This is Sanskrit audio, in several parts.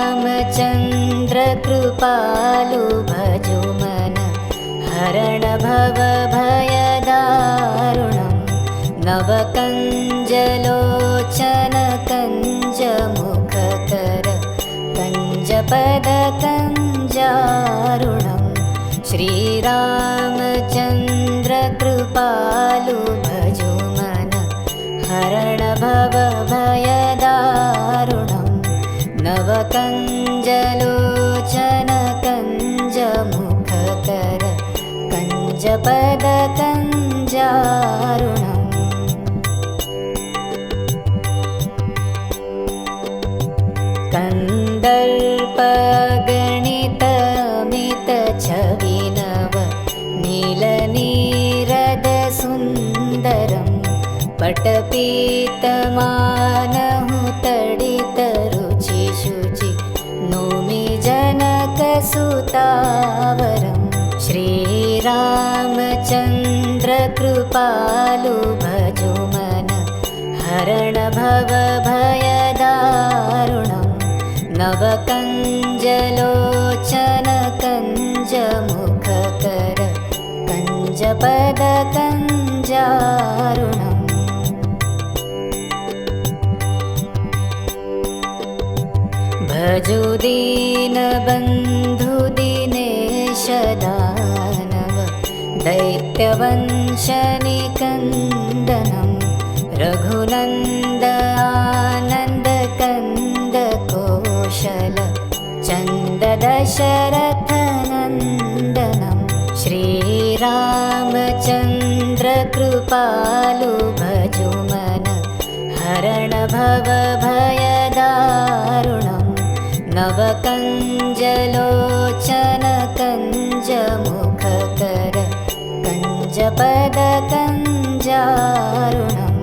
श्रीरामचन्द्र कृपालु भजो मन हरण भव भयदारुणं नवकञ्जलोचन कञ्जमुखकर कञ्जपदकञ्जारुणं श्रीरामचन्द्र कृपालु भजो मन हरण भव भयदारुणं नवकञ्जलोचन कञ्जमुखकर कञ्जपदकञ्जारुणम् कन्दर्पगणितमितछविनव नीलनीरदसुन्दरं पटपीतमानहुतडितरुचिशुचि नौमि जनकसुतावरं श्रीरामचन्द्र कृपालु भजो मन हरण भव भयदारुणं नवकञ्जलोचन कञ्जमुखकर कञ्जपदकञ्जारुणम् भजो दीनबन्धु दिनेश दानव दैत्यवंशनिकन्दनं रघुनन्द आनन्द कन्द कौशल चन्द दशरथनन्दनं श्रीरामचन्द्र कृपालु भजो मन हरण भव भयदारुणं नवकञ्जलोचन कञ्जमुखकर कञ्जपदकञ्जारुणम्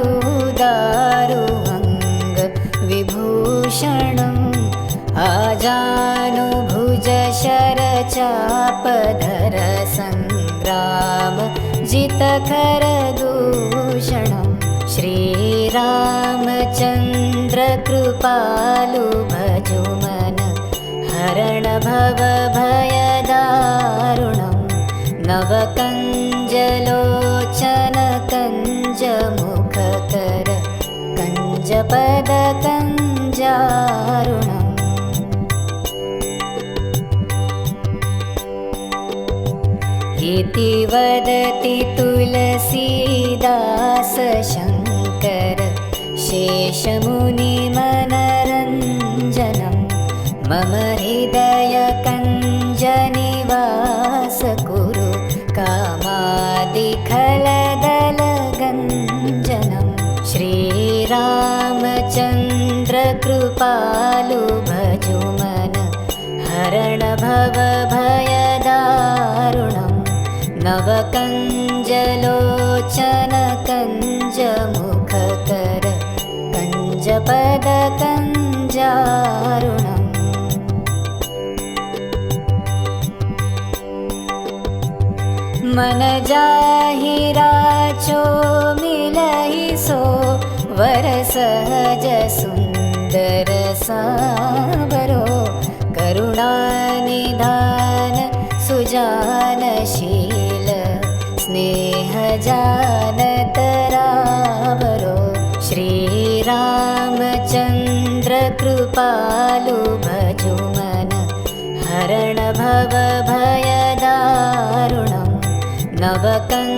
शिरमुकुटकुण्डलतिलकचारुदारु अङ्गविभूषणम् आजानुभुजशरचापधर सङ्ग्राम जितकरदूषणं श्रीरामचन्द्र कृपालु भजो मन हरण भव भयदारुणं नवकञ्जलोचन कञ्जमुखकर कञ्जपदकञ्जारुणम् इति वदति तुलसीदास शङ्कर शेषमुनिमनरञ्जनं मम हृदयकञ्जनिवास कुरु कामादिखलदलगञ्जनं श्रीरामचन्द्र कृपालु भजो मन हरण भव भयदारुणं नवकञ्जलोचन कञ्जमुखकर कञ्जपदकञ्जारुणम् मन जाहि राचो मिलहि सो वर सहज सुन्दर सावरो करुणानिधान सुजानशील स्नेह जानतरावरो श्रीरामचन्द्र कृपालु भजो मन हरण भव भयदारुणं नवकञ्जलोचन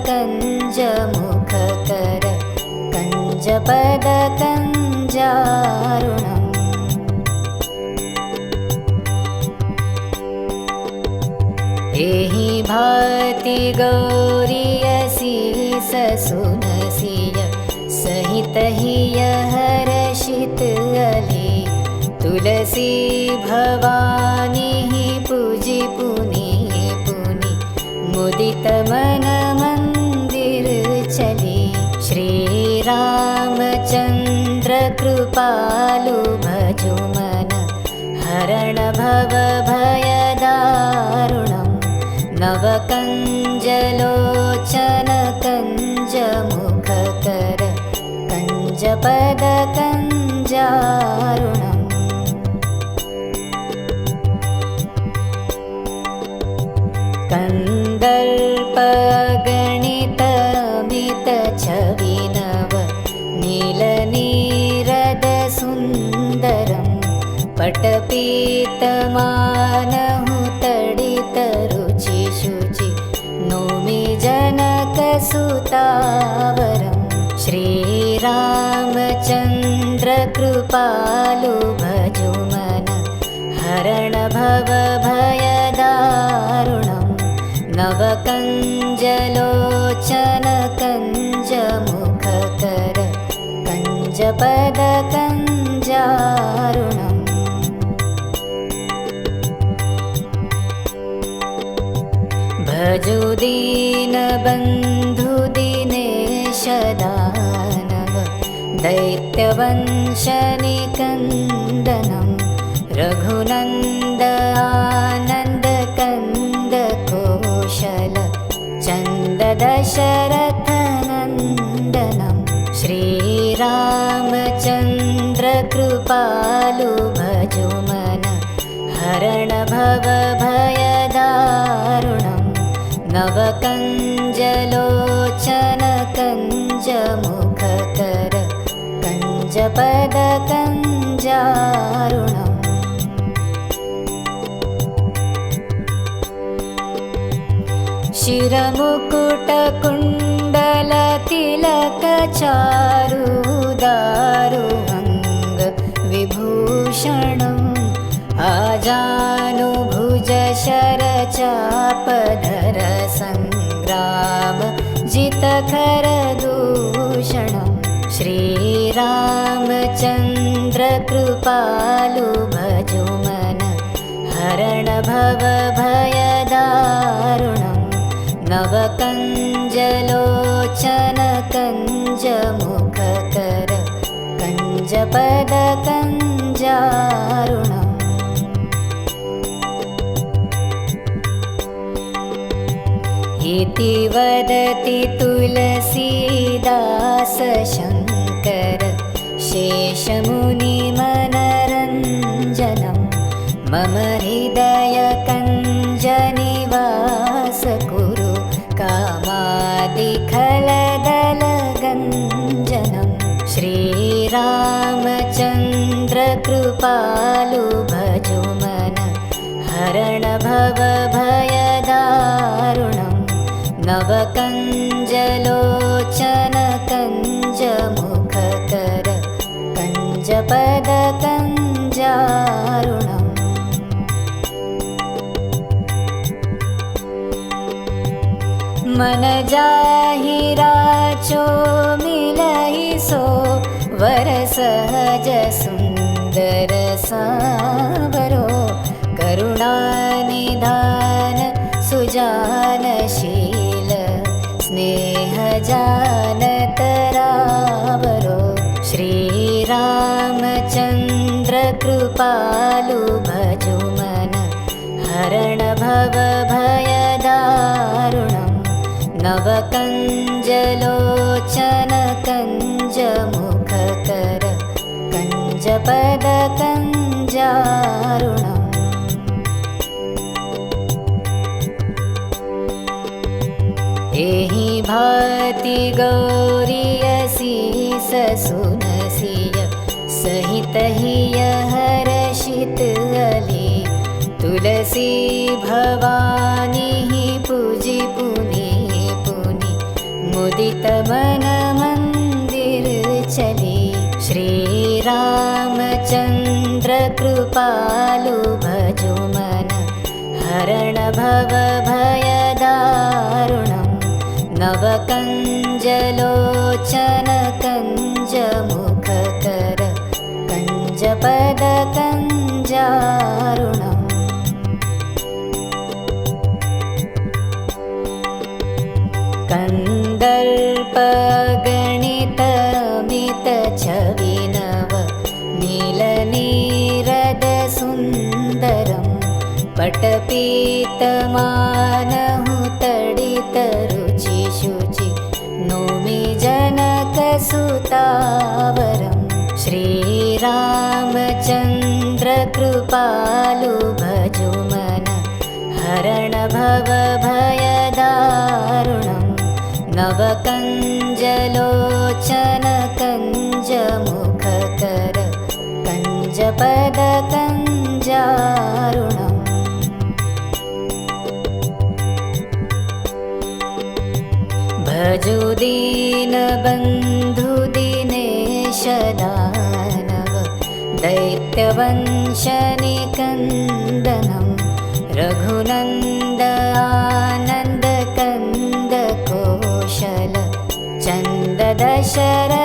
कञ्जमुखकर कञ्जपदकञ्जारुणम् एहि भाति गौरियसी ससुनसिय सहित हिय हर्षित अली तुलसी भवानी पूजि पुनि पुनि मुदित मन मंदिर चली श्रीरामचन्द्र कृपालु भजु मन हरण भव भयदारुणं नवकञ्जलोचन कञ्जमुखकर कञ्जपद कञ्जारुणम् कन्दर्पगणितमित छविनव नीलनीरद सुन्दरं पटपीतमानहुतडितरुचिशुचि नौमि जनकसुतावरं श्रीरामचन्द्रकृपालु भजु मन हरण भव भयदारुणं नवकञ्जलोचन कञ्जमुखकर कञ्जपद कञ्जारुणम् भजु दीनबन्धु दिनेश दानव दैत्यवंशनिकन्दनं रघुनन्द आनन्द कन्द कौशल चन्द दशरथनन्दनं श्रीरामचन्द्रकृपालु भजु मन हरण भव भयदारुणं नवकञ्जलोचन कञ्जमुखकर कञ्जपद कञ्जारुणम् शिरमुकुटकुण्डलतिलकचारुदारु अङ्ग विभूषणम् आजानुभुज शरचापधर सङ्ग्राम जितखरदूषणं श्रीरामचन्द्रकृपालु भजु मन हरण भव भयदारुणं नवकञ्जलोचन कञ्जमुखकर कञ्जपद कञ्जारुणम् इति वदति तुलसीदास शङ्कर शेषमुनिमनरञ्जनं मम हृदयकञ्जनिवास कुरु कामादिखलदलगञ्जनं श्रीरामचन्द्रकृपालु भजु मन हरण भव भयदारुणं नवकञ्जलोचन कञ्जमुखकर कञ्जपद कञ्जारुणम् मन जाहि राचो मिलहि सो वर सहज सुन्दर सावरो करुणानिधान सुजानशील स्नेह जानतरावरो श्रीरामचन्द्रकृपालु भजु मन हरण भव भयदारुणं नवकञ्जलोचन कञ्जमुखकर कञ्जपद कञ्जारुणम् एहि भाति गौरियसी ससुनसिय सहित हिय हर्षित अली तुलसी भवानी पूजि पुनि पुनि मुदित मन मंदिर चली श्रीरामचन्द्रकृपालु भजु मन हरण भव भयदारुणं नवकञ्जलोचन कञ्जमुखकर कञ्जपद कञ्जारुणम् कन्दर्पगणितमित छविनव पटपीतमानहु तडितरुचि शुचि नौमि जनकसुतावरं श्रीरामचन्द्र कृपालु भजुमन हरण भवभयदारुणं नवकञ्जलोचन कञ्जमुखकर कञ्जपदकञ्जारुणम् भजु दीनबन्धुदिनेश दानव दैत्यवंशनिकन्दनं रघुनन्द आनन्दकन्द कौशल चन्द दशरथनन्दनं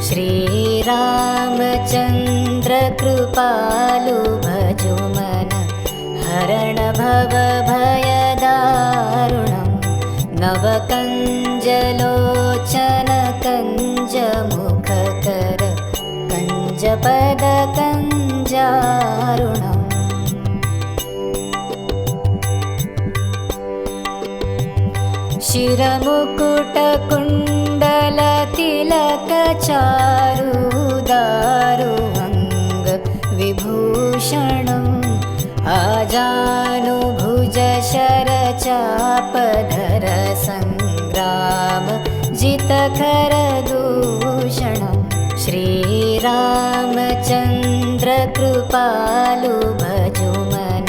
श्रीरामचन्द्र कृपालु भजुमन हरण भवभयदारुणं नवकञ्जलोचन कञ्जमुखकर कञ्जपदकञ्जारुणम् शिरमुकुटकुण्डलतिलकचारुदारुअङ्ग विभूषणम् आजानुभुज शरचापधर सङ्ग्राम जितकर दूषणं श्रीरामचन्द्र कृपालु भजुमन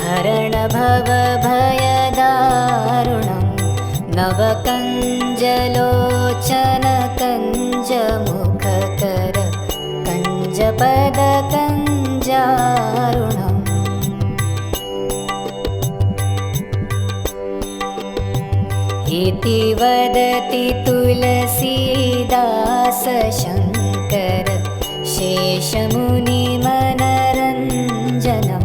हरण भवभयदारुणं नवकञ्जलोचन कञ्जमुखकर कञ्जपदकञ्जारुणम् इति वदति तुलसीदास शङ्कर शेषमुनिमनरञ्जनं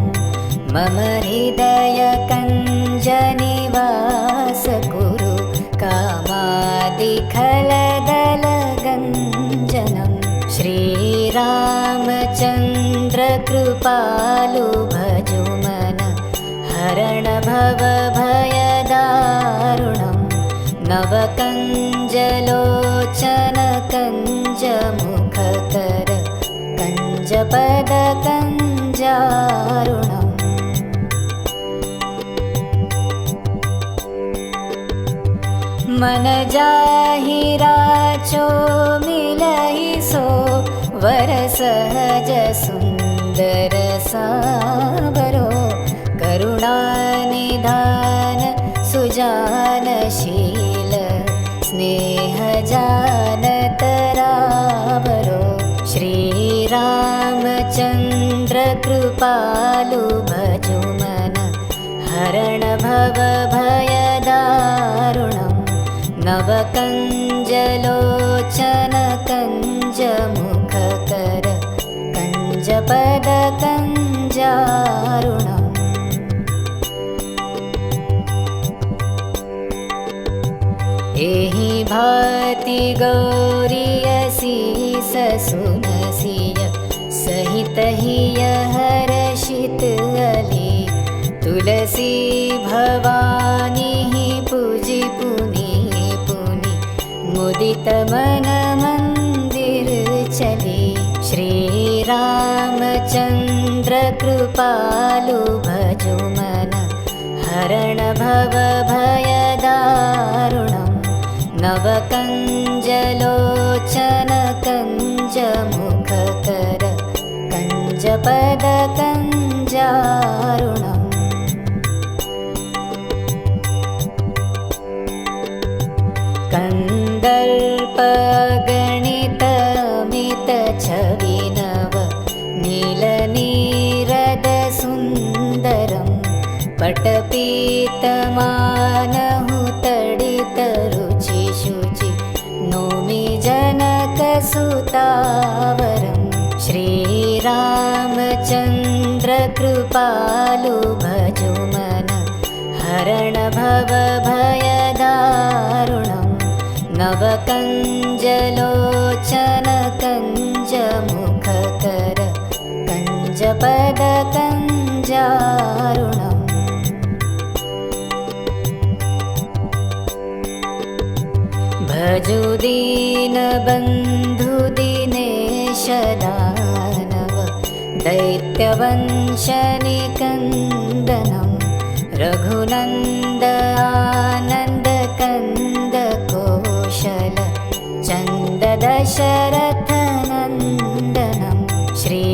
मम हृदयकञ्जनिवास कुरु कामादिखलदलगञ्जनं श्रीरामचन्द्र कृपालु भजुमन हरण भवभयदारुणं नवकञ्जलोचन कञ्जमुखकर कञ्जपदकञ्जारुणम् मन जाहि राचो मिलहि सो वर सहज सुन्दर सावरो करुणानिधान सुजानशील स्नेह जानतरावरो श्रीरामचन्द्र कृपालु भजुमन हरण भवभयदारुणं नवकञ्जलोचन कञ्जमुखकर कञ्जपदकञ्जारुणम् एहि भाति गौरियसी ससुनसिय सहित हिय हर्षित अली तुलसी भवानी पूजि पुनि पुनि मुदित मन मंदिर चली श्रीरामचन्द्र कृपालु भजुमन हरण भवभयदारुणं नवकञ्जलोचन कञ्जमुखकर कञ्जपदकञ्जारुणम् कन्दर्पगणितमितछविनव नीलनीरदसुन्दरं पटपीतमानहु तडितरुचि शुचि नौमि जनकसुतावरं श्रीरामचन्द्र कृपालु भजुमन हरण भवभयदारुणं नवकञ्जलोचन कञ्जमुखकर कञ्जपदकञ्जारुणम् दीनबन्धुदिनेश दानव दैत्यवंशनिकन्दनं रघुनन्द आनन्दकन्द कौशल चन्द दशरथनन्दनं श्रीरामचन्द्र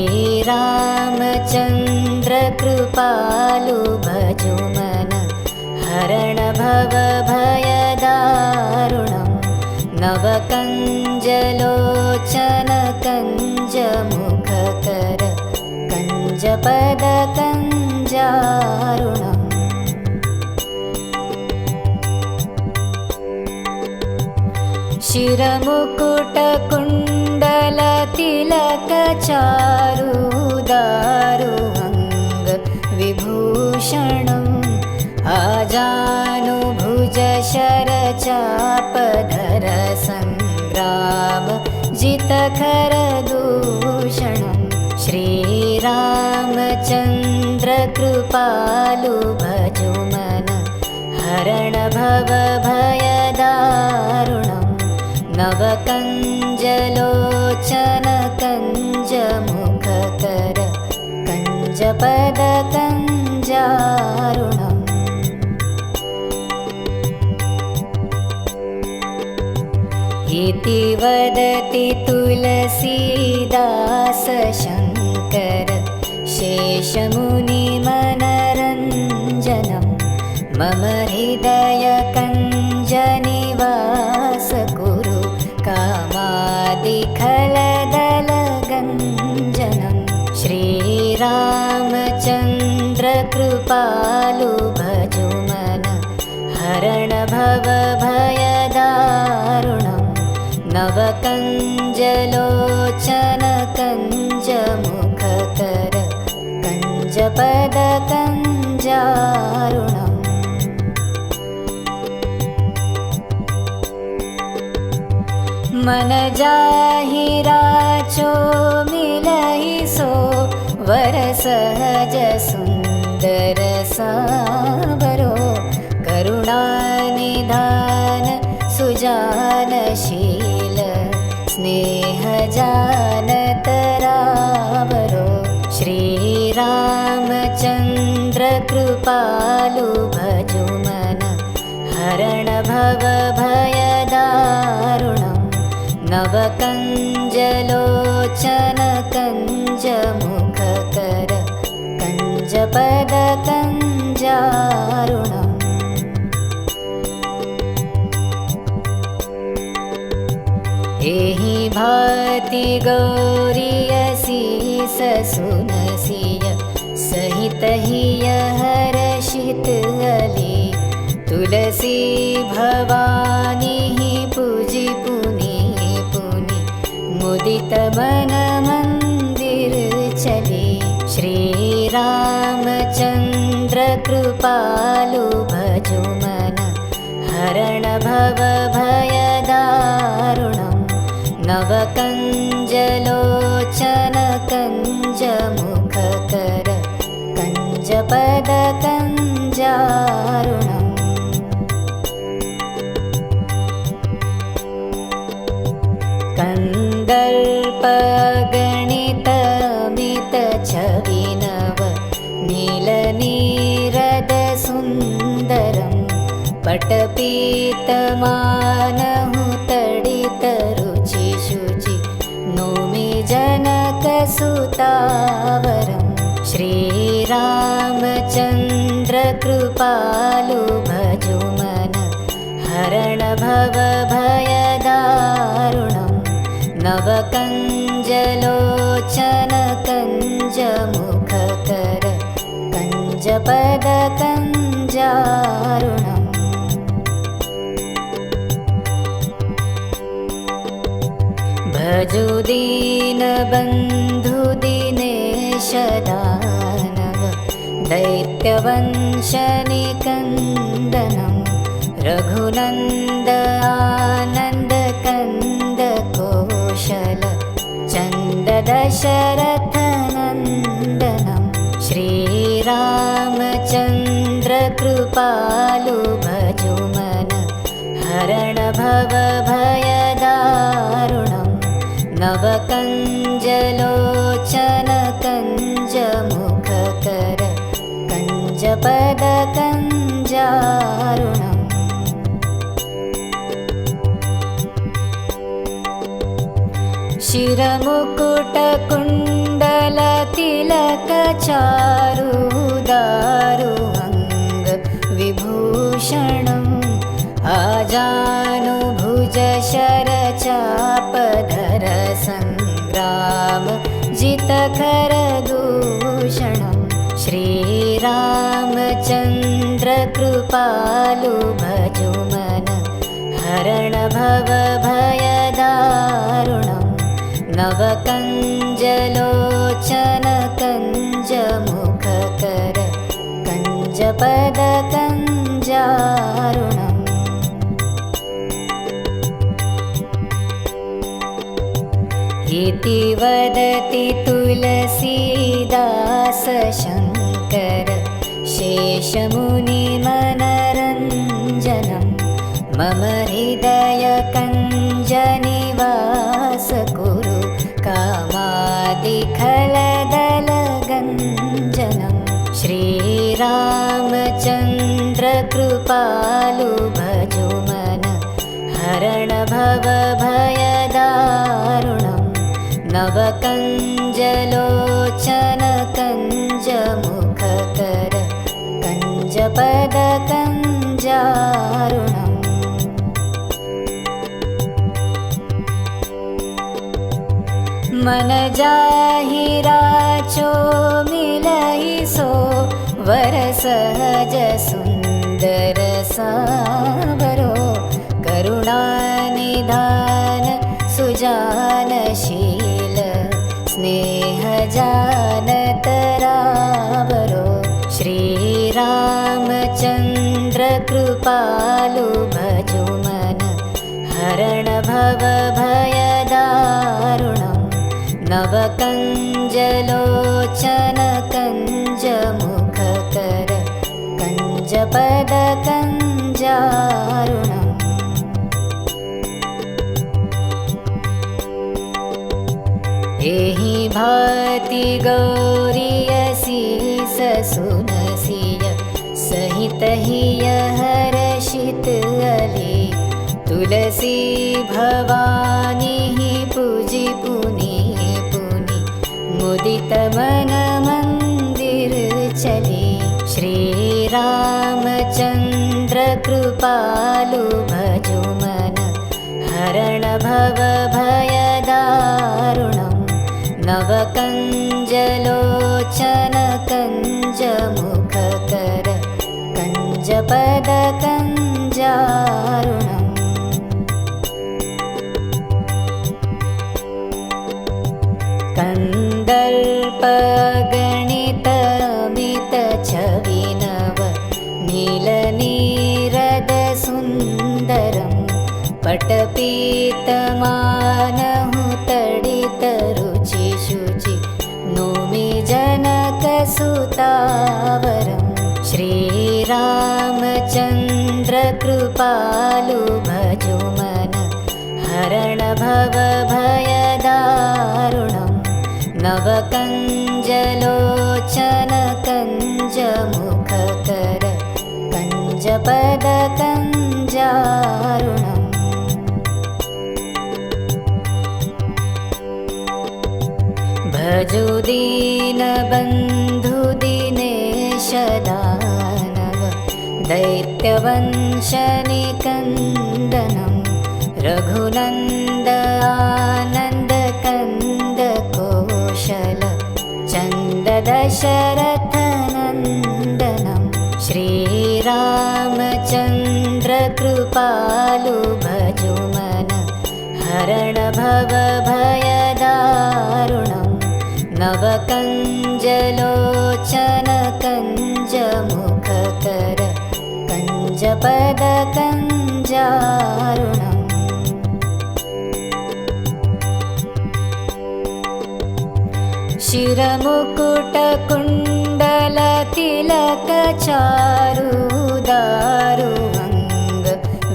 कृपालु भजुमन हरण भव भयदारुणं नवकञ्जलोचन कञ्जमुखकर कञ्जपद कञ्जारुणम् शिरमुकुटकुण्डलतिलकचारुदारुअङ्ग विभूषणम् आजानुभुज शरचापधर सङ्ग्राम जितखर दूषणं श्रीरामचन्द्र कृपालु भजुमन हरण भव भयदारुणं नवकञ्जलोचन कञ्जमुखकर कञ्जपद कञ्जारुणम् इति वदति तुलसीदास शङ्कर शेषमुनिमनरञ्जनं मम हृदय कञ्जनिवास कुरु कामादिखलदलगञ्जनं श्रीरामचन्द्र कृपालु भजुमन हरण भव भयदारुणम् नवकञ्जलोचन कञ्जमुखकर कञ्जपद कञ्जारुणम् मन जाहि राचो मिलहि सो वर सहज सुन्दर सावरो करुणानिधान सुजानशील स्नेह जानतरावरो श्रीरामचन्द्र कृपालु भजुमन हरण भव भयदारुणं नवकञ्जलोचन कञ्जमुखकर कञ्जपद कञ्जारुणम् एहि भाति गौरीयसी ससुनसिय सहित हिय हर्षित अली तुलसी भवानी पूजि पुनि पुनि मुदित मन मंदिर चले श्रीरामचन्द्र कृपालु भजुमन हरण भव भयदारुणम् नवकञ्जलोचन कञ्जमुखकर कञ्जपद कञ्जारुणम् कन्दर्पगणितमित छविनव नीलनीरद सुन्दरं पटपीतमानहु तडितरुचि शुचि नौमि जनकसुतावरं श्रीरामचन्द्र कृपालु भजुमन हरण भव भयदारुणं नवकञ्जलोचन कञ्जमुखकर कञ्जपद कञ्जारुणम् भजु दीनबन्धुदिनेश दानव दैत्यवंशनिकन्दनं रघुनन्द आनन्दकन्द कौशल चन्द दशरथनन्दनं श्रीरामचन्द्र कृपालु भजुमन हरणभवभयदारुणं नवकञ्जलोचनकञ्जमुखकर कञ्जपदकञ्जारुणम् शिरमुकुटकुण्डलतिलकचारुदारुअङ्ग विभूषणम् आजानुभुजशरचापधर सङ्ग्राम जितकरदूषणं श्रीरामचन्द्रकृपालु भजुमन हरणभवभयदारुणं नवकञ्जलोचनकञ्जमुखकर कञ्जपदकञ्जारुणम् इति वदति तुलसीदास शङ्कर शेषमुनिमनरञ्जनं मम हृदयकञ्जनिवास कुरु कामादिखलदलगञ्जनं श्रीरामचन्द्रकृपालु भजुमन हरणभवभयदारुणम् नवकञ्जलोचनकञ्जमुखकर कञ्जपदकञ्जारुणम् मनजाहिराचो मिलहि सो वरसहज सुन्दर सावरो करुणानिधान सुजानशील स्नेहजानतरावरो श्रीरामचन्द्रकृपालु भजुमन हरणभवभयदारुणं नवकञ्जलोचनकञ्जमुखकर कञ्जपदकञ्जारुणम् एहि भाति गौरीयसी ससुनसिय सहित हिय हर्षित अले तुलसी भवानी पूजि पुनि पुनि मुदित मन मंदिर चले श्रीरामचन्द्रकृपालु भजुमन हरणभवभयदारुणम् नवकञ्जलोचनकञ्जमुखकर कञ्जपदकञ्जारुणम् कन्दर्पगणितमितछविनव नीलनीरदसुन्दरं पटपीतमानहुतडितरुचिशुचि नोमि जनकसुतावरं श्रीरामचन्द्रकृपालु भजुमन हरणभवभयदारुणं नवकञ्जलोचनकञ्जमुखकर कञ्जपदकञ्जारुणम् भजु दीनबन्धुदिनेश दानव दैत्यवंशनिकन्दनं रघुनन्द आनन्दकन्द कौशल चन्ददशरथनन्दनं श्रीरामचन्द्रकृपालु भजुमन हरणभवभयदारुणं नवकञ्जलोचनकञ्जमुखकर कञ्जपदकञ्जारुणम् शिरमुकुटकुण्डलतिलकचारुदारुअङ्ग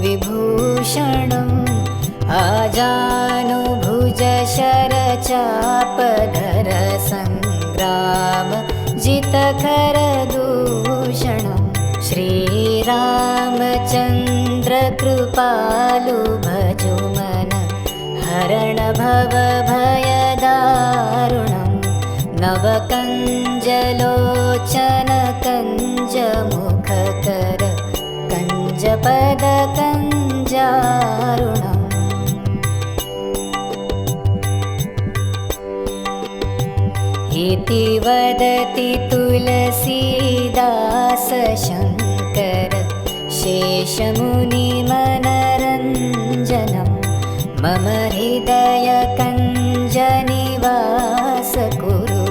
विभूषणम् आजानुभुजशरचापधर सङ्ग्राम जितखरदूषणं श्रीरामचन्द्रकृपालु भजुमन हरण भवभयदारुणं नवकञ्जलोचन कञ्जमुखकर कञ्जपदकञ्जारुणम् इति वदति तुलसीदास शङ्कर शेषमुनिमनरञ्जनं मम हृदयकञ्जनिवास कुरु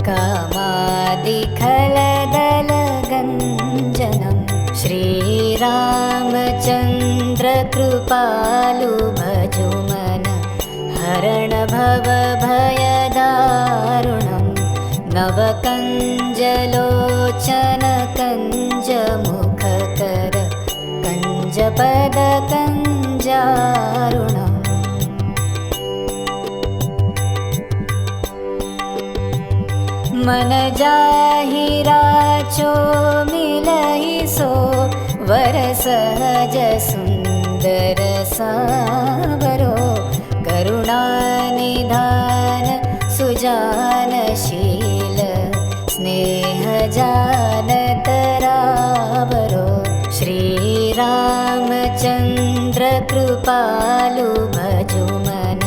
कामादिखलदलगञ्जनं श्रीरामचन्द्रकृपालु भजुमन हरण भवभयदारुणम् नवकञ्जलोचन कञ्जमुखकर कञ्जपदकञ्जारुणम् मन जाहि राचो मिलहि सो वर सहज सुंदर सावरो करुणानिधान सुजानशील स्नेह जानतरावरो श्रीरामचन्द्रकृपालु भजुमन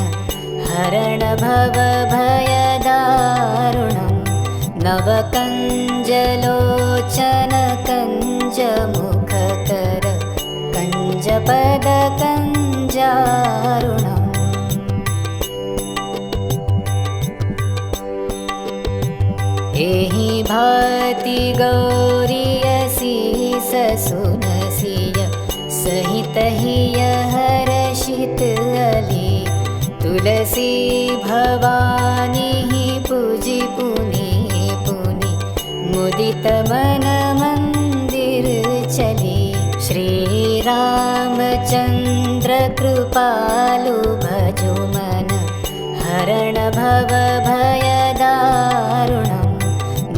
हरण भवभयदारुणं नवकञ्जलोचन कञ्जमुखकर कञ्जपदकञ्जारुणम् एहि भाति गौरीयसी ससुनसिय सहित हिय हर्षित अली तुलसी भवानी पूजि पुनि पुनि मुदित मन मंदिर चली श्रीरामचन्द्रकृपालु भजुमन हरण भवभयदारुणम्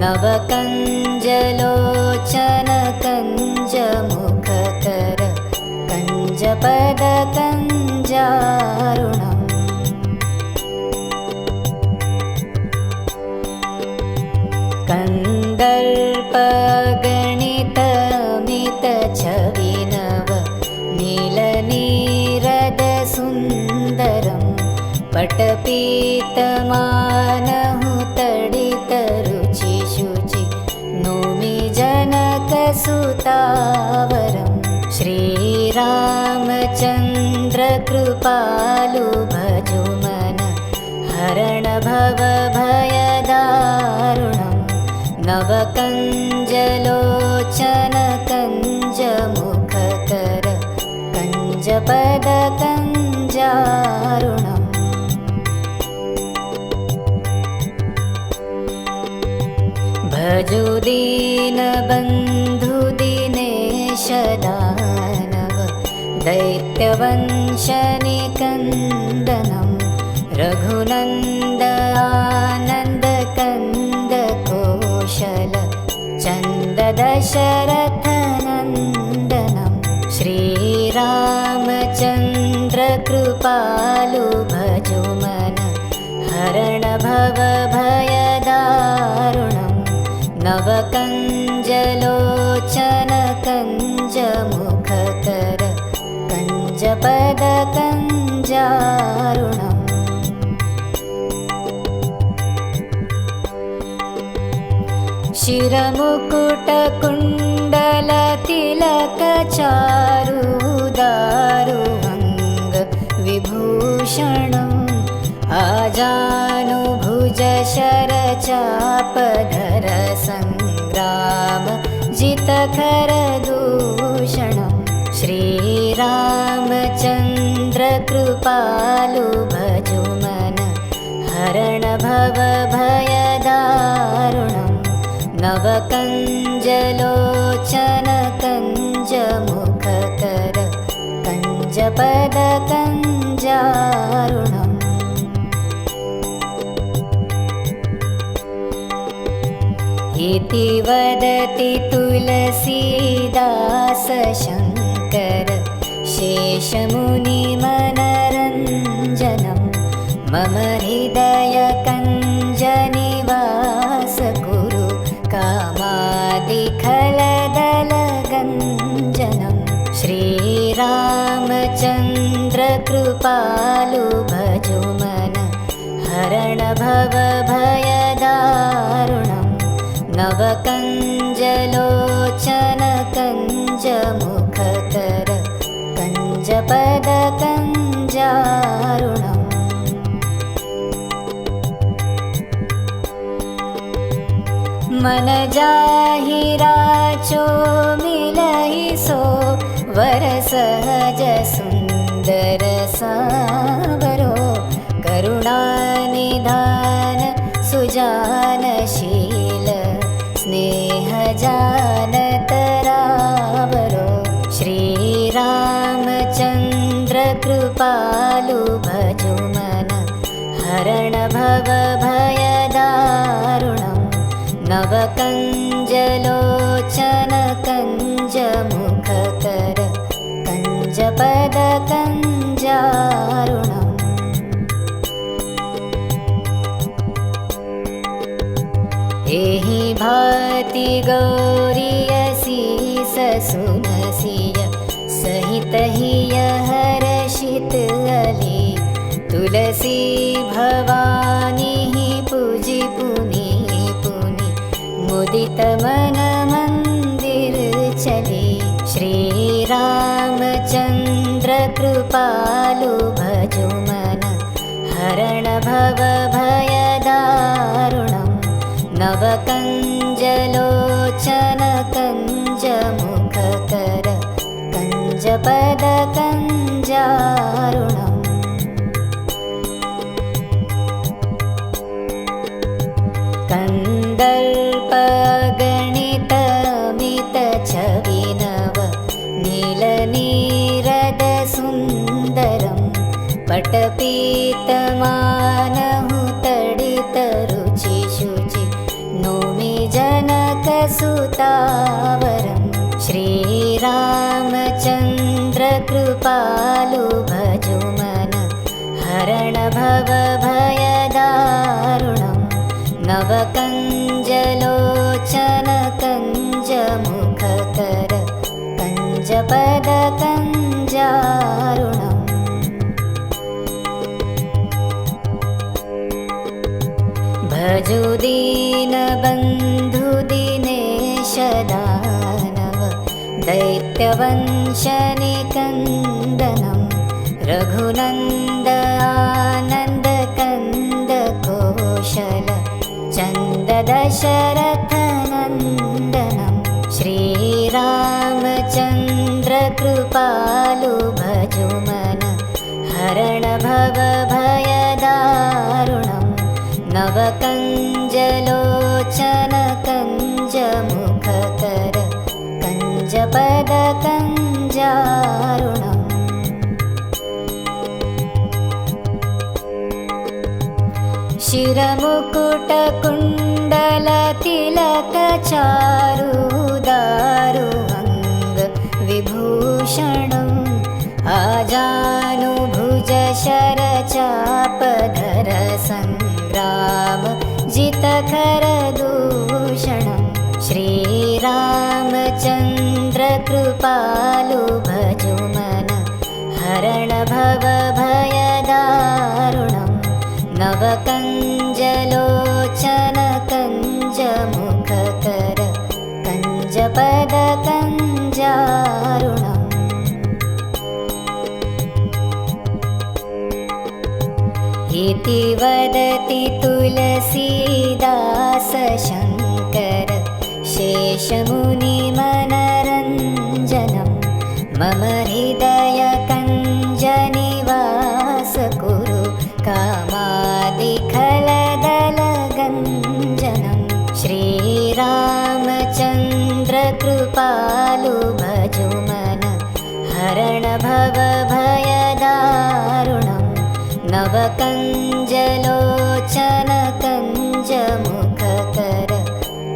नवकञ्जलोचन कञ्जमुखकर कञ्जपदकञ्जारुणम् कन्दर्पगणितमितछविनव नीलनीरदसुन्दरं पटपीतमानहुतडितरुचिशुचि नौमि जनकसुतावरं श्रीरामचन्द्रकृपालु भजुमन हरण भवभयदारुणं नवकञ्जलोचन कञ्जमुखकर कञ्जपदकञ्जारुणम् भजु दीनबन्धु दिनेश दानव दैत्यवंशनिकन्दनं रघुनन्द आनन्द कन्द कौशल चन्द दशरथनन्दनं श्रीरामचन्द्रकृपालु भजुमन हरण भवभयदारुणम् नवकञ्जलोचन कञ्जमुखकर कञ्जपदकञ्जारुणम् शिरमुकुटकुण्डलतिलकचारुदारुहङ्ग विभूषणम् आजानुभुजशरचापधर सङ्ग्राम जितखरदूषणं श्रीरामचन्द्रकृपालु भजुमन हरण भवभयदारुणं नवकञ्जलोचन कञ्जमुखकर कञ्ज कञ्जपदकञ्जारुणम् इति वदति तुलसीदास शङ्कर शेषमुनिमनरञ्जनं मम हृदयकञ्जनिवास कुरु कामादिखलदलगञ्जनं श्रीरामचन्द्रकृपालु भजुमन हरण भवभयदारुणम् नवकञ्जलोचन कञ्जमुखकर कञ्जपदकञ्जारुणम् मन जाहि राचो मिलहि सो वर सहज सुंदर सावरो करुणानिधान सुजानशील स्नेह जानतरावरो श्रीरामचन्द्र कृपालु भजुमन हरण भवभयदारुणम् नवकञ्जलोचन कञ्जमुखकर कञ्जपदकञ्जारुणम् एहि भाति गौरियसी ससुनसिय सहित हिय हर्षित अली तुलसी भवानी पूजि पुनि पुनि मुदित मन मंदिर चली श्रीरामचन्द्र कृपालु भजुमन हरण भवभयदारुणम् नवकञ्जलोचन कञ्जमुखकर कञ्जपदकञ्जारुणम् कन्दर्पगणितमितछविनव नीलनीरदसुन्दरं पटपीतमानहुतडितरुचिशुचि नौमि जनकसुतावरं श्रीरामचन्द्र कृपालु भजुमन हरण भवभयदारुणम् नवकञ्जलोचन कञ्जमुखकर कञ्जपदकञ्जारुणम् भजु दीनबन्धुदिनेश दानव दैत्यवंशनिकन्दनं रघुनन्द आनन्दकन्द कौशल चन्द दशरथनन्दनं श्रीरामचन्द्र कृपालु भजुमन हरण भवभयदारुणम् नवकञ्जलोचन कञ्जमुखकर कञ्जपदकञ्जारुणम् शिरमुकुटकुण्डलतिलकचारुदारु अङ्ग विभूषणम् आजानुभुज शरचापधर संग्राम जितकर दूषणं श्रीरामचन्द्र कृपालु भजुमन हरण भवभयदारुणम् नवकञ्जलोचन कञ्जमुखकर कञ्जपदकञ्जारुणम् इति वदति तुलसीदास शङ्कर शेषमुनिमनरञ्जनं मम हृदयकञ्जनिवास कुरु कामादिखलदलगञ्जनं श्रीरामचन्द्र कृपालु भजुमन हरण हरणभवभयदारुणं नवकञ्जलोचन कञ्जमुखकर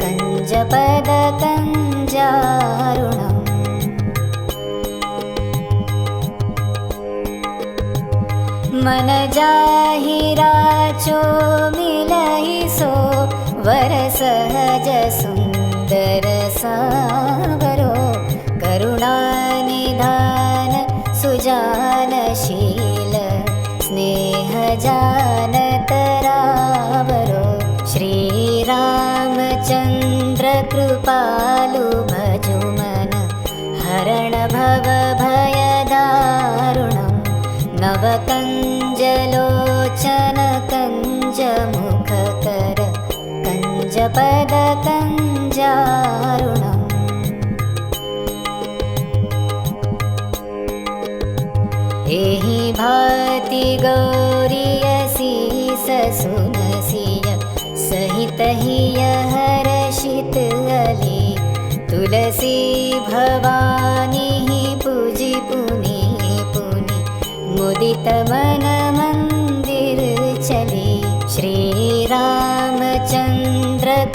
कञ्जपदकञ्जारुणम् मन जाहिराचो मिलहि सो वर सहज सुंदर सावरो करुणानिधान सुजानशील स्नेह जानतरावरो श्रीरामचन्द्र कृपालु भजुमन हरण भव भयदारुणम् नवकञ्जलोचन कञ्जमुखकर कञ्जपदकञ्जारुणम् एहि भाति गौरियसी ससुनसिय सहित हिय हर्षित अली तुलसी भवानी पूजि पुनि मुदित मन मंदिर चली श्रीरामचन्द्र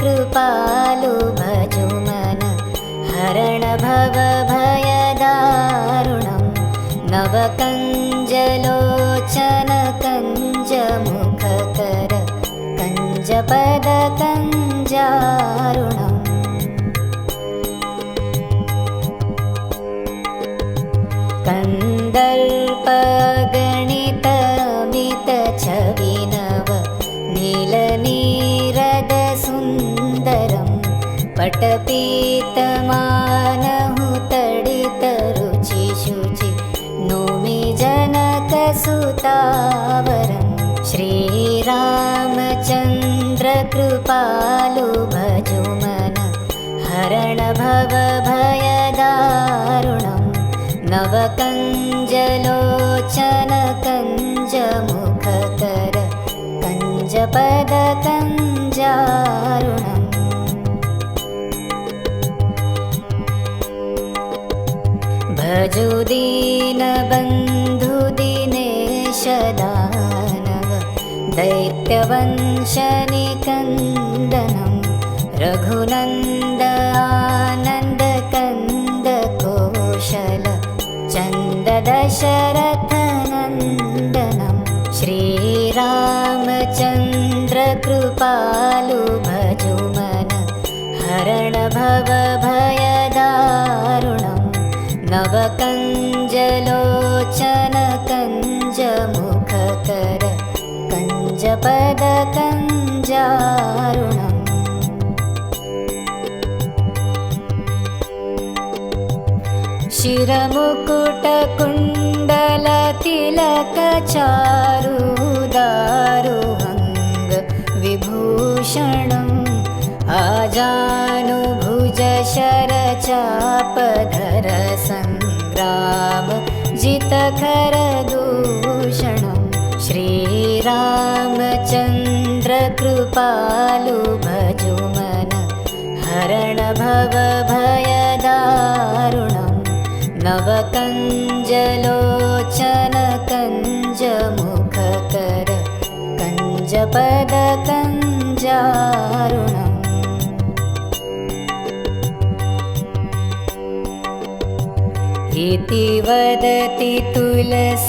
कृपालु भजुमन हरण भव भयदारुणम् नवकञ्जलोचन कञ्जमुखकर कञ्जपदकञ्जारुणम् कंदर्पगणितमित छविनव नीलनीरद सुन्दरं पटपीतमानहु तडित रुचि शुचि नोमि जनकसुतावरं श्रीरामचन्द्र कृपालु भजुमन हरण भव भयदारुणम् नवकञ्जलोचन कञ्जमुखकर कञ्जपदकञ्जारुणम् भजु दीनबन्धुदिनेश दानव दैत्यवंशनिकन्दनं रघुनन्द आनन्द कंद कोशल चन्द दशरथनन्दनं श्रीरामचन्द्र कृपालु भजुमन हरण भव भयदारुणम् नवकञ्जलोचन कञ्जमुखकर कञ्जपदकञ्जारुणम् शिरमुकुटकुण्डलतिलकचारुदारुहङ्ग विभूषणम् आजानुभुज शरचापधर संग्राम जितखरदूषणम् श्रीरामचन्द्र कृपालु भजुमन हरण भव भयदारुणम् नवकञ्जलोचन कञ्जमुखकर कञ्जपदकञ्जारुणम् इति वदति तुलसीदास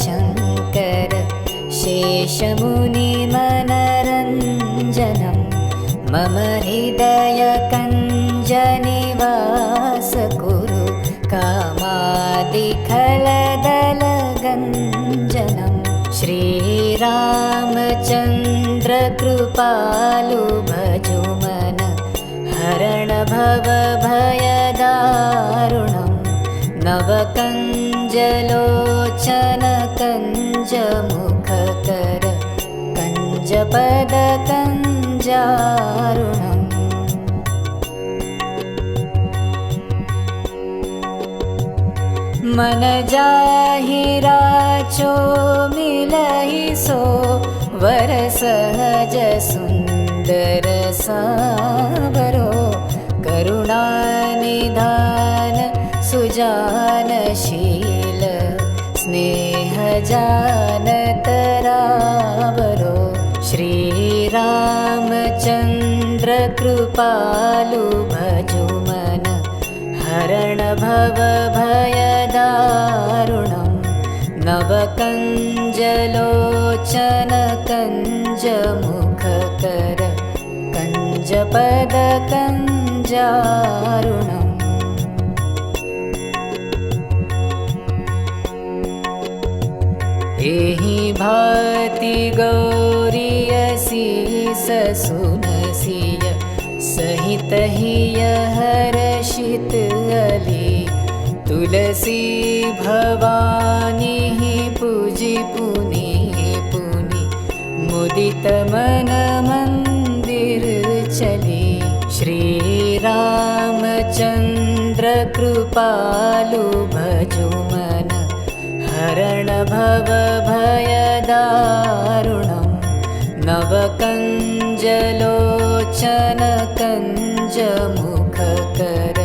शङ्कर शेषमुनिमनरञ्जनं मम हृदय कञ्जनिवास कुरु कामादिखलदलगञ्जनं श्रीरामचन्द्र कृपालु भजुमन हरण भव भयदारुणम् नवकञ्जलोचन कञ्जमुखकर कञ्जपदकञ्जारुणम् मन जाहिराचो मिलहि सो वर सहज सुंदर सावरो करुणानिधान सुजान ध्यान तरावरो श्रीरामचन्द्र कृपालु भजु मन हरण भव भयदारुणं नवकञ्जलोचन कञ्जमुखकर कञ्जपद कञ्जारुणम् एहि भाति गौरियसी ससुनसिय सहित हिय हर्षित अली तुलसी भवानी पूजि पुनि पुनि मुदित मन मंदिर चली श्री रामचंद्र कृपालु भजु मन हरण भव भयदारुणं नवकञ्जलोचन कञ्जमुखकर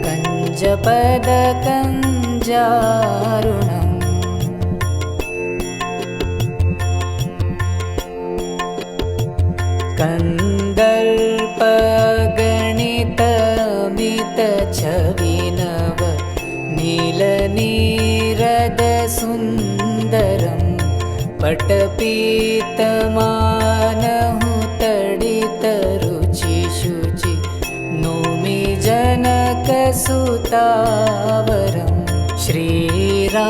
कञ्जपद कञ्जारुणम् कन्दर्पगणितमित छविनव नीलनीरद सुन्दरं पटपीतमानहु तडितरुचिशुचि नौमि जनकसुतावरं श्रीरामचन्द्र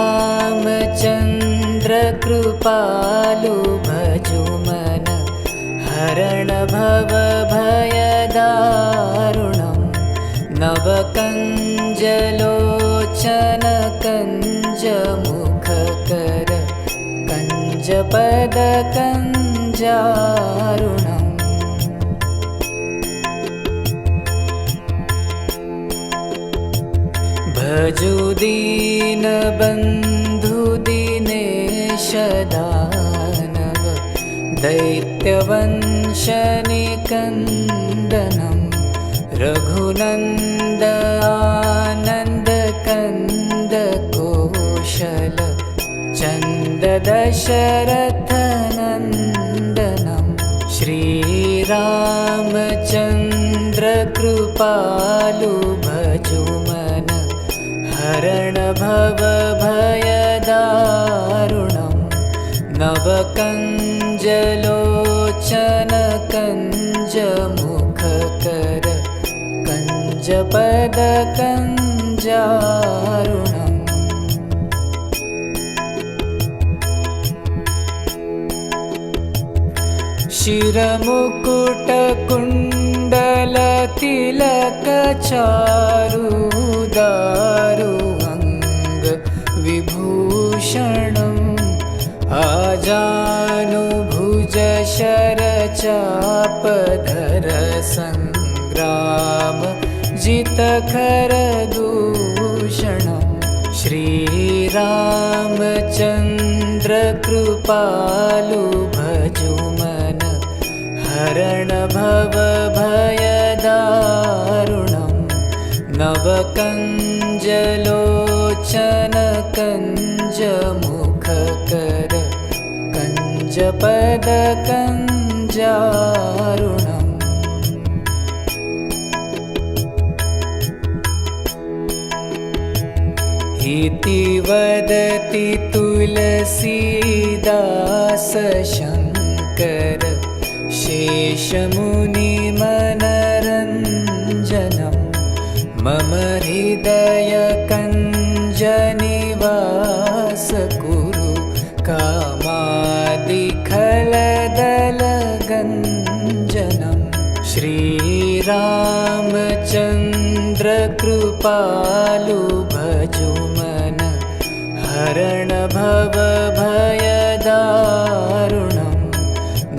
कृपालु भजु मन हरण भव भयदारुणं नवकञ्जलोचन कञ्जमुखकर कञ्जपद कञ्जारुणम् भजु दीनबन्धु दिनेश दानव दैत्यवंशनिकन्दनं रघुनन्द आनन्द कन्द कौशल चन्द दशरथ नन्दनं श्रीरामचन्द्र कृपालु भजु मन हरण भव भयदारुणं नवकञ्जलोचन कञ्जमुखकर कञ्जपद कञ्जारुणम् शिरमुकुटकुण्डलतिलकचारुदारु अङ्ग विभूषणम् आजानुभुज शरचापधर सङ्ग्राम जितखरदूषणं श्रीरामचन्द्र कृपालु भजु मन हरण भव भयदारुणं नवकञ्जलोचन कञ्जमुखकर कञ्जपद कञ्जारुणम् इति वदति तुलसीदास शङ्कर शेषमुनिमनरञ्जनं मम हृदय कञ्जनिवास कुरु कामादिखलदलगञ्जनं श्रीरामचन्द्र कृपालु भजु मन हरण भव भयदारुणं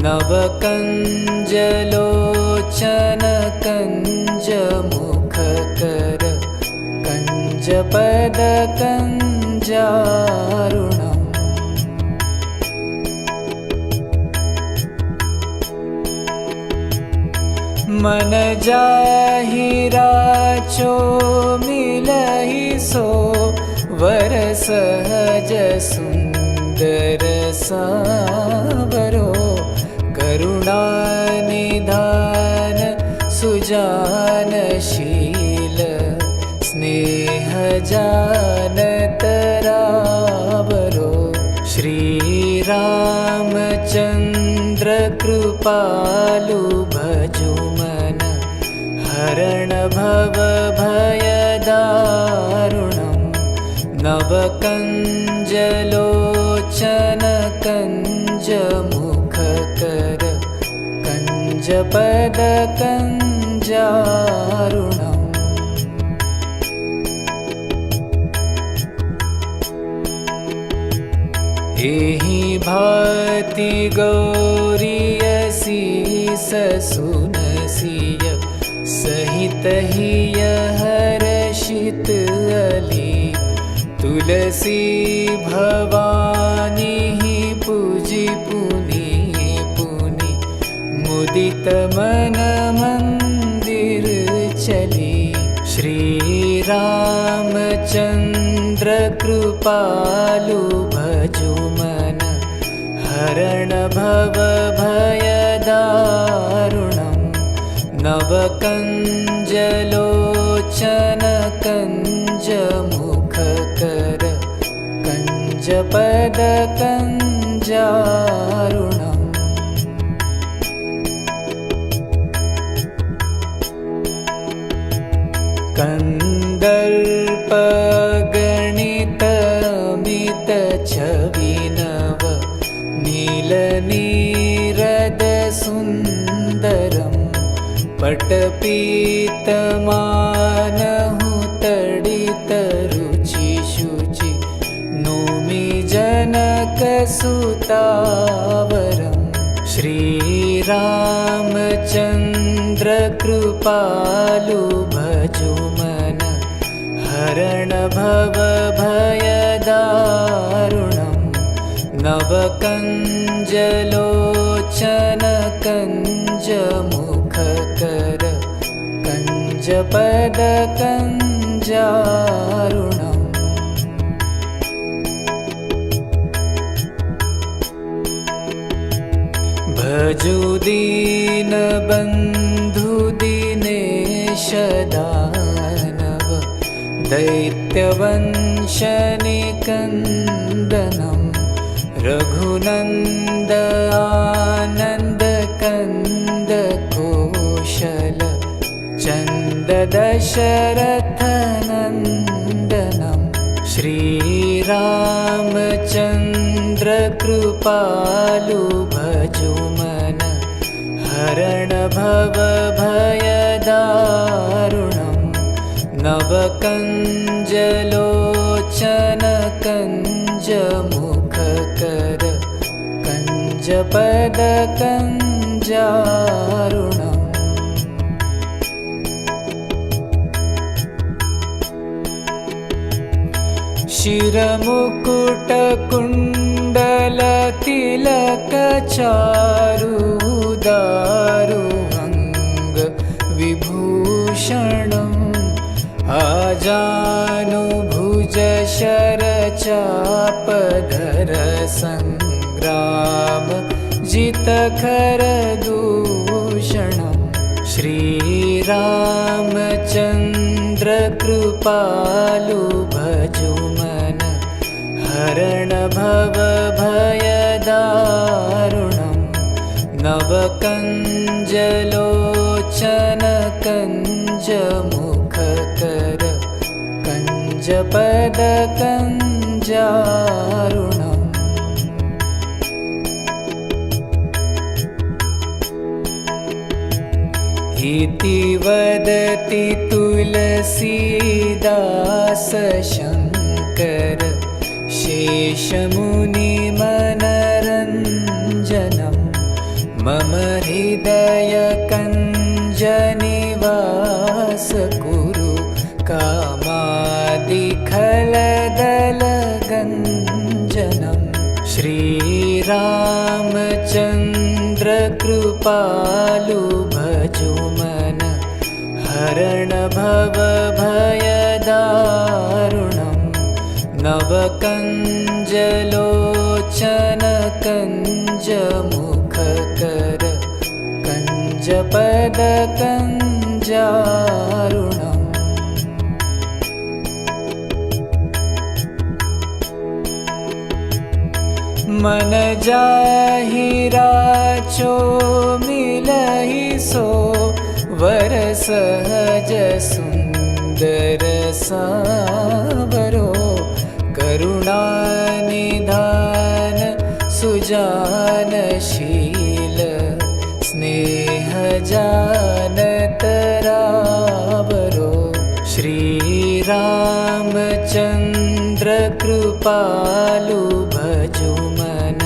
नवकञ्जलोचन कञ्जमुखकर कञ्जपद कञ्जारुणम् मन जाहि राचो मिलहि सो वर सहज सुंदर कर सावरो करुणानिधान सुजानशील स्नेह जानतरावरो श्री रामचंद्र कृपालु भजु मन हरण भव भय दारुणं नवकंजलोचन कंज मुख कर कंज पद कंजारुणम् एहि भाति गौरीयसी ससुनसिय सहित हिय हर्षित अली तुलसी भवानी पूजी पुनि पुनि मुदित मन मंदिर चली श्री रामचंद्र कृपालु भजु मन हरण भव भय दारुणं नवकंजलोचन कंज मुख कर कंज पद कंजारुणम् कंदर्प गणित मित छविनव नील नीरद सुंदरम पटपीत मानहु तडित रुचि शुचि नोमि जनक सुतावरम श्री रामचंद्र कृपालु भजु मन हरण भव भय दारुणं नवकंजलोचन कंज मुख कर कंज पद कंजारुणम् भजु दीन बंधु दिनेश दानव दैत्यवंश निकंदनम रघुनंद आनंद कंद कौशल चंद दशरथ नंदनम श्री रामचंद्र कृपालु भजु मन हरण भव भय दारुणं नवकंजलोचन कंज मुख कर कंज पद कंजारुणम् शिरमुकुट कुंडल तिलक चारु दारु अंग विभूषणम् आजानु भुज शर चाप धर संग्राम जित खर दूषणम् श्री रामचंद्र कृपालु भजु मन हरण भव भय दारुणं नवकंजलोचन कंज मुख कर कंज पद कंजारुणम् इति वदति तुलसीदास शंकर शेषमुनिमनरञ्जनं मम हृदय कञ्जनिवास कुरु कामादिखलदलगञ्जनं श्रीरामचन्द्र कृपालु भजु मन हरण भव भयदारुणम् नवकंजलोचन जलोचन कञ्जमुखकर कञ्जपद कञ्जारुणम् मन जाहि राचो मिलहि सो वर सहज सुंदर सावरो करुणानिधान सुजानशील स्नेह जानतरावरो श्री रामचंद्र कृपालु भजो मन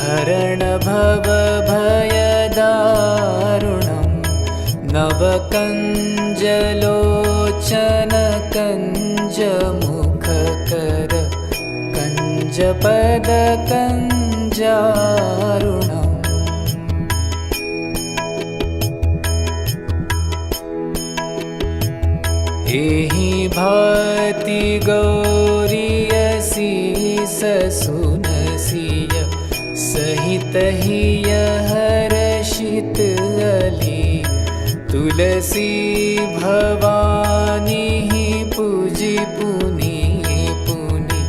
हरण भव भयदारुणम् नवकञ्जलोचन कञ्जमुखकर कञ्जपद कञ्जारुणम् एहि भाति गौरीयसी ससुनसिय सहित हिय हर्षित अली तुलसी भवानी पूजी पुनि पुनि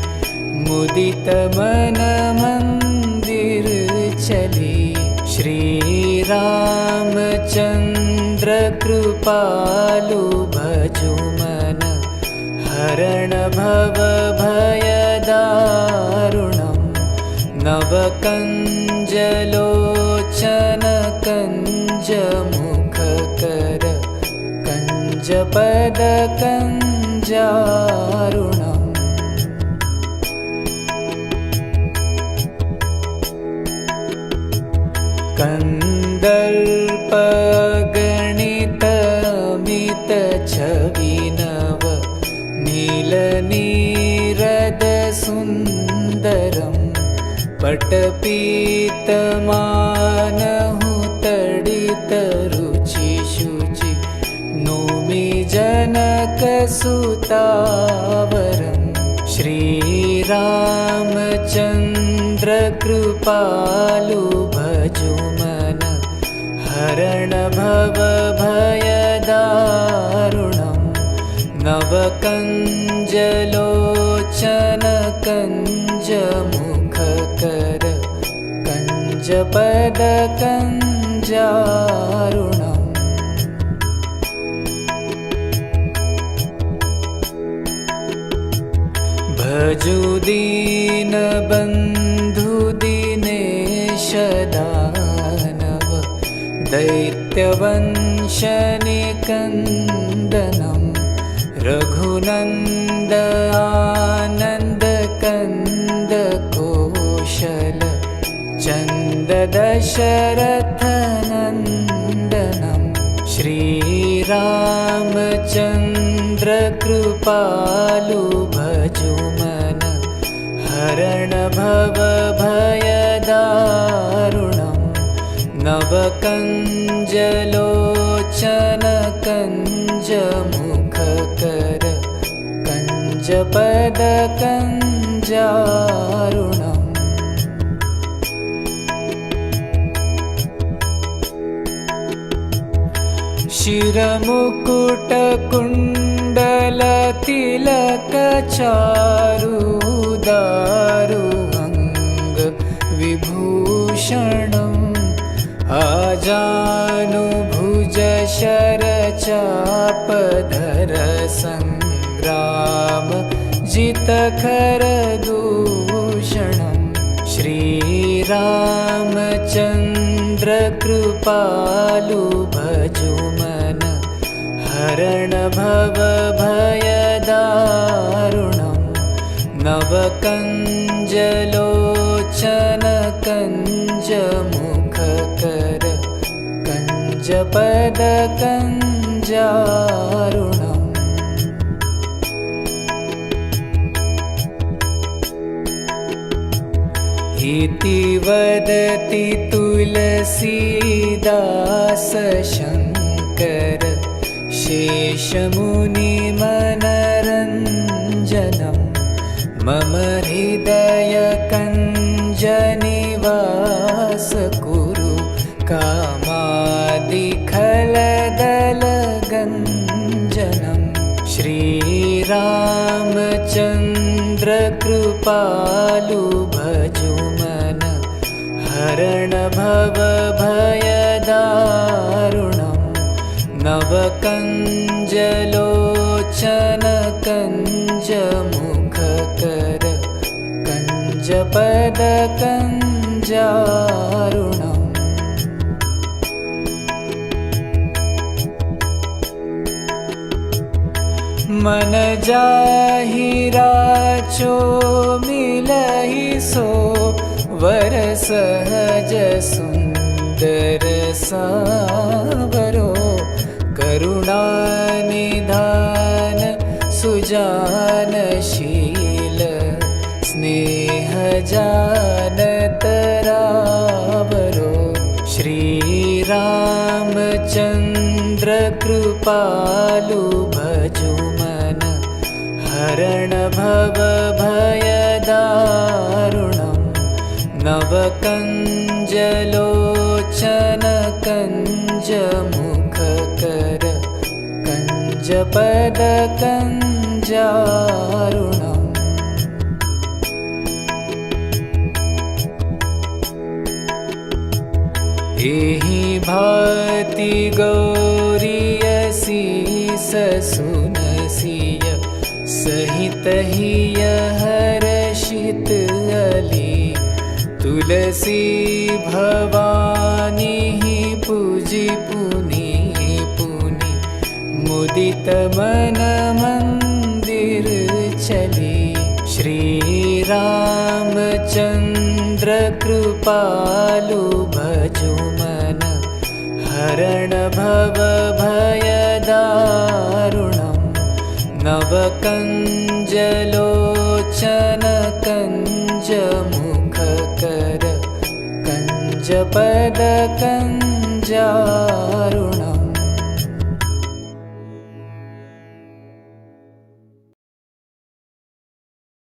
मुदित मन मंदिर चली श्री रामचंद्र कृपालु भजो मन हरण भव भयदारुणम् नवकञ्जलोचन कञ्जमुखकर कञ्जपद कञ्जारुणम् कन्दर्पगणितमित छविनव नीलनीरद सुन्दरम् पटपीतमानहु तडित रुचि शुचि नोमि जनकसुतावरम् श्री रामचंद्र कृपालु भजो मन हरण भव भयदारुणम् नवकञ्जलोचन कञ्जमुखकर कञ्जपद कञ्जारुणम् भजो दीनबन्धु दिनेश दानव दैत्यवंशनिकन्दनम् रघुनन्द आनन्द कन्द कौशल चन्द दशरथ नन्दनम् श्री रामचंद्र कृपालु भजो मन हरण भव भयदारुणम् नवकञ्जलोचन कञ्जमुखकर कञ्जपद कञ्जारुणम् शिरमुकुट कुण्डल तिलक चारु दारु अंग विभूषणम् आजानुभुज शरचापधर संग्राम जितखर दूषणम् श्री रामचंद्र कृपालु भजो मन हरण भव भयदारुणम् नवकञ्जलोचन कञ्जमुखकर कञ्जपद कञ्जारुणम् इति वदति तुलसीदास शङ्कर शेषमुनिमनरञ्जनम् मम हृदय वास कुरु कामादिखलदलगञ्जनं श्रीरामचन्द्र कृपालु भजुमन हरण भवभयदारुणं नवकञ्जलोचन कञ्जमुखकर कञ्जपदकञ्जारुणम् मन जाहि राचो मिलहि सो वर सहज सुंदर सावरो करुणानिधान सुजानशील स्नेह जानतरावरो श्रीरामचन्द्र कृपालु भजुमन हरण भवभयदारुणं नवकञ्जलोचन कञ्जमुखकर कञ्जपदकञ्जारुणम् एहि भाति गौरीयसी ससुनसिय सहित हिय हर्षित अली तुलसी भवानी पूजी पुनि पुनि मुदित मन मंदिर चली श्रीरामचन्द्र कृपालु भजुमन हरण भवभयदारुणं नवकञ्जलोचन कञ्जमुखकर कञ्जपदकञ्जारुणम्